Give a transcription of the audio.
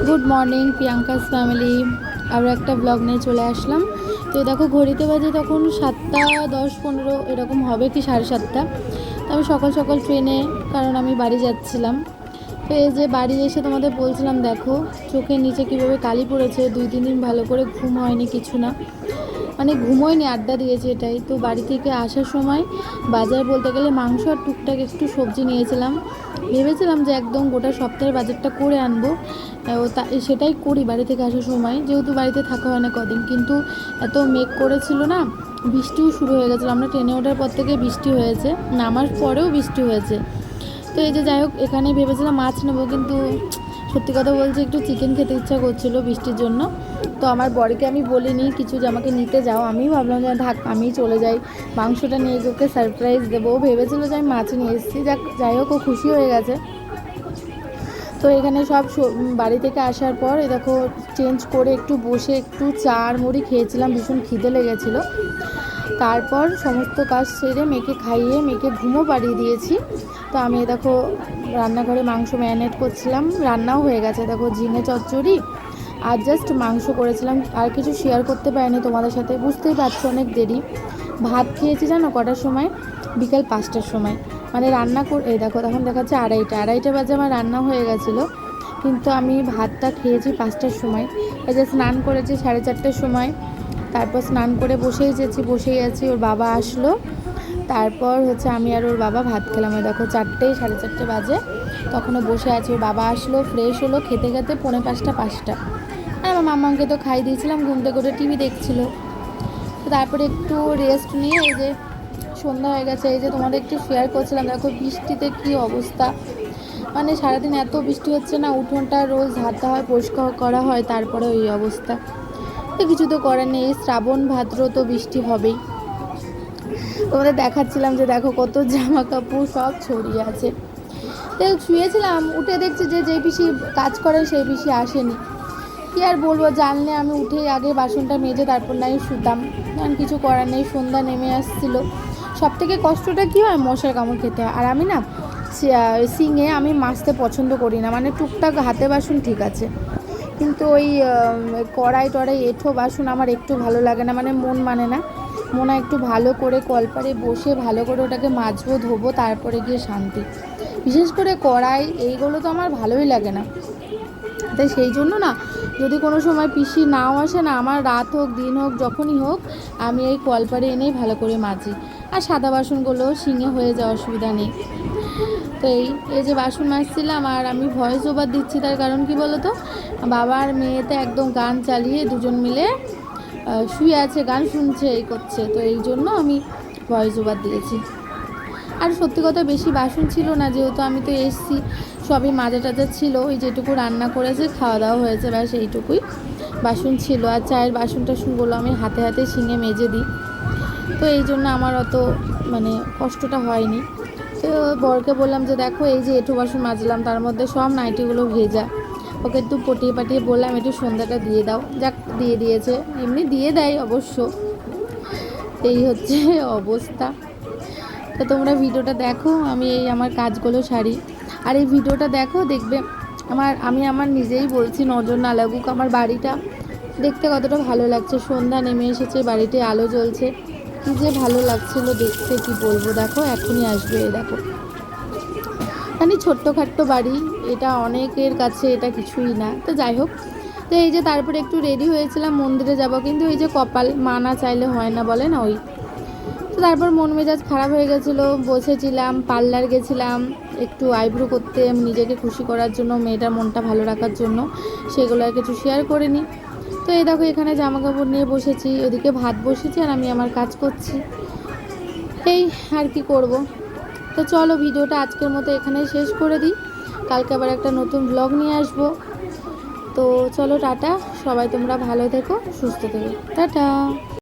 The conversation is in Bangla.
গুড মর্নিং প্রিয়াঙ্কাস ফ্যামিলি, আরও একটা ব্লগ নিয়ে চলে আসলাম। তো দেখো ঘড়িতে বাজে তখন 7:10-15 এরকম হবে কি 7:30। তো আমি সকাল সকাল ট্রেনে, কারণ আমি বাড়ি যাচ্ছিলাম। তো এই যে বাড়ি এসে তোমাদের বলছিলাম, দেখো চোখের নিচে কীভাবে কালি পড়েছে। 2-3 দিন ভালো করে ঘুম হয়নি, কিছু না, মানে ঘুমোয়নি, আড্ডা দিয়েছে এটাই। তো বাড়ি থেকে আসার সময় বাজার বলতে গেলে মাংস আর টুকটাক একটু সবজি নিয়েছিলাম। ভেবেছিলাম যে একদম গোটা সপ্তাহের বাজারটা করে আনবো, সেটাই করি বাড়ি থেকে আসার সময়, যেহেতু বাড়িতে থাকা হয় না কদিন। কিন্তু এত মেঘ করেছিল না, বৃষ্টিও শুরু হয়ে গেছিলো। আমরা ট্রেনে ওঠার পর থেকে বৃষ্টি হয়েছে, নামার পরেও বৃষ্টি হয়েছে। তো এই যে যাই হোক, এখানে ভেবেছিলাম মাছ নেবো, কিন্তু সত্যি কথা বলছি একটু চিকেন খেতে ইচ্ছা করছিলো বৃষ্টির জন্য। তো আমার বরকে আমি বলিনি কিছু যে আমাকে নিতে যাও, আমিই ভাবলাম যে থাক আমিই চলে যাই, মাংসটা নিয়ে ওকে সারপ্রাইজ দেবো। ও ভেবেছিলো যে আমি মাছ নিয়ে এসেছি, যাই হোক ও খুশি হয়ে গেছে। তো এখানে সব বাড়ি থেকে আসার পর এই দেখো চেঞ্জ করে একটু বসে একটু চা আর মুড়ি খেয়েছিলাম, ভীষণ খিদে লেগেছিলো। তারপর সমস্ত কাজ সেরে মেয়েকে খাইয়ে মেয়েকে ঘুমও পাড়িয়ে দিয়েছি। তো আমি দেখো রান্নাঘরে মাংস ম্যারিনেট করছিলাম, রান্নাও হয়ে গেছে। দেখো ঝিঙে চচ্চড়ি আর জাস্ট মাংস করেছিলাম, আর কিছু শেয়ার করতে পারিনি তোমাদের সাথে, বুঝতেই পারছো অনেক দেরি। ভাত খেয়েছি জানো কটার সময়? বিকাল 5টার সময়। মানে রান্না এই দেখো তখন দেখাচ্ছে 2:30 বাজে আমার রান্না হয়ে গেছিলো, কিন্তু আমি ভাতটা খেয়েছি 5টার সময়। এই যে স্নান করেছি 4:30টার সময়, তারপর স্নান করে বসেই আছি। ওর বাবা আসলো, তারপর হচ্ছে আমি আর ওর বাবা ভাত খেলাম। দেখো 4:30 সাড়ে 4টে বাজে, তখনও বসে আছে। ওর বাবা আসলো, ফ্রেশ হলো, খেতে খেতে 4:45-5টা। আর আমার মাম্মাকে তো খাই দিয়েছিলাম, ঘুম থেকে করে টিভি দেখছিল। তো তারপরে একটু রেস্ট নিয়ে এই যে সন্ধ্যা হয়ে গেছে। এই যে তোমাদের একটু শেয়ার করছিলাম, দেখো বৃষ্টিতে কি অবস্থা, মানে সারাদিন এত বৃষ্টি হচ্ছে না, উঠোনটা রোজ ঝাড়তে হয়, পরিষ্কার করা হয়, তারপরে ওই অবস্থা। তো কিছু তো করার নেই, শ্রাবণ ভাদ্র তো বৃষ্টি হবেই। তোমাদের দেখাচ্ছিলাম যে দেখো কত জামা কাপড় সব ছড়িয়ে আছে। তো শুয়েছিলাম, উঠে দেখছি যে যেই পিসি কাজ করেন সেই পিসি আসেনি। কি আর বলবো, জানলে আমি উঠে আগে বাসনটা মেজে তারপর নাই শুতাম, কারণ কিছু করার নেই, সন্ধ্যা নেমে আসছিলো। সব থেকে কষ্টটা কী হয়, মশার কামড় খেতে হয়। আর আমি না সিঙে আমি মাজতে পছন্দ করি না, মানে টুকটাক হাতে বাসন ঠিক আছে, কিন্তু ওই কড়াই টড়াই এঁঠো বাসন আমার একটু ভালো লাগে না, মানে মন মানে না। মনে হয় একটু ভালো করে কলপারে বসে ভালো করে ওটাকে মাজবো, ধোবো, তারপরে গিয়ে শান্তি। বিশেষ করে কড়াই এইগুলো তো আমার ভালোই লাগে না। তাই সেই জন্য না, যদি কোনো সময় পিসি নাও আসে না, আমার রাত হোক দিন হোক যখনই হোক, আমি এই কলপারে এনেই ভালো করে মাজি। আর সাদা বাসনগুলো শিঙে হয়ে যাওয়ার অসুবিধা নেই। তো এই যে বাসন মাজছিলাম, আর আমি ভয়েস ওভার দিচ্ছি, তার কারণ কি বলো তো, বাবা আর মেয়েতে একদম গান চালিয়ে দুজন মিলে শুয়ে আছে, গান শুনছে, এই করছে। তো এই জন্য আমি ভয়েস ওভার দিয়েছি। আর সত্যি কথা বেশি বাসন ছিল না, যেহেতু আমি তো এসছি, সবই মাজা টাজা ছিল। ওই যেটুকু রান্না করেছে, খাওয়া দাওয়া হয়েছে, ব্যাস এইটুকুই বাসন ছিল। আর চায়ের বাসন টাসনগুলো আমি হাতে হাতে শিঙে মেজে দিই, তো এই জন্য আমার অত মানে কষ্টটা হয়নি। তো বরকে বললাম যে দেখো এই যে এঁঠো বাসন মাজলাম, তার মধ্যে সব নাইটিগুলো ভেজা। ওকে একটু পটিয়ে পাটিয়ে বললাম একটু সন্ধ্যাটা দিয়ে দাও, যাক দিয়ে দিয়েছে, এমনি দিয়ে দেয় অবশ্য। এই হচ্ছে অবস্থা। তো তোমরা ভিডিওটা দেখো, আমি এই আমার কাজগুলো সারি। আর এই ভিডিওটা দেখো, দেখবে আমি আমার নিজেই বলছি, নজর না লাগুক, আমার বাড়িটা দেখতে কতটা ভালো লাগছে। সন্ধ্যা নেমে এসেছে, বাড়িতে আলো জ্বলছে, কী যে ভালো লাগছিলো দেখতে, কি বলবো। দেখো এখনই আসবে, দেখো মানে ছোট্টখাট্টো বাড়ি, এটা অনেকের কাছে এটা কিছুই না। তো যাই হোক, তো এই যে তারপরে একটু রেডি হয়েছিলাম মন্দিরে যাব, কিন্তু এই যে কপাল, মা না চাইলে হয় না, বলে না ওই। তো তারপর মন মেজাজ খারাপ হয়ে গেছিলো, বসেছিলাম, পার্লার গেছিলাম একটু আইব্রো করতে, নিজেকে খুশি করার জন্য, মেয়েটার মনটা ভালো রাখার জন্য, সেগুলো আর কিছু শেয়ার করিনি। তো এই দেখো এখানে জামা কাপড় নিয়ে বসেছি, ওদিকে ভাত বসেছি, আর আমি আমার কাজ করছি, এই আর কি করব। তো চলো ভিডিওটা আজকের মতো এখানেই শেষ করে দিই, কালকে আবার একটা নতুন ব্লগ নিয়ে আসবো। তো চলো টাটা, সবাই তোমরা ভালো থেকো, সুস্থ থেকো, টাটা।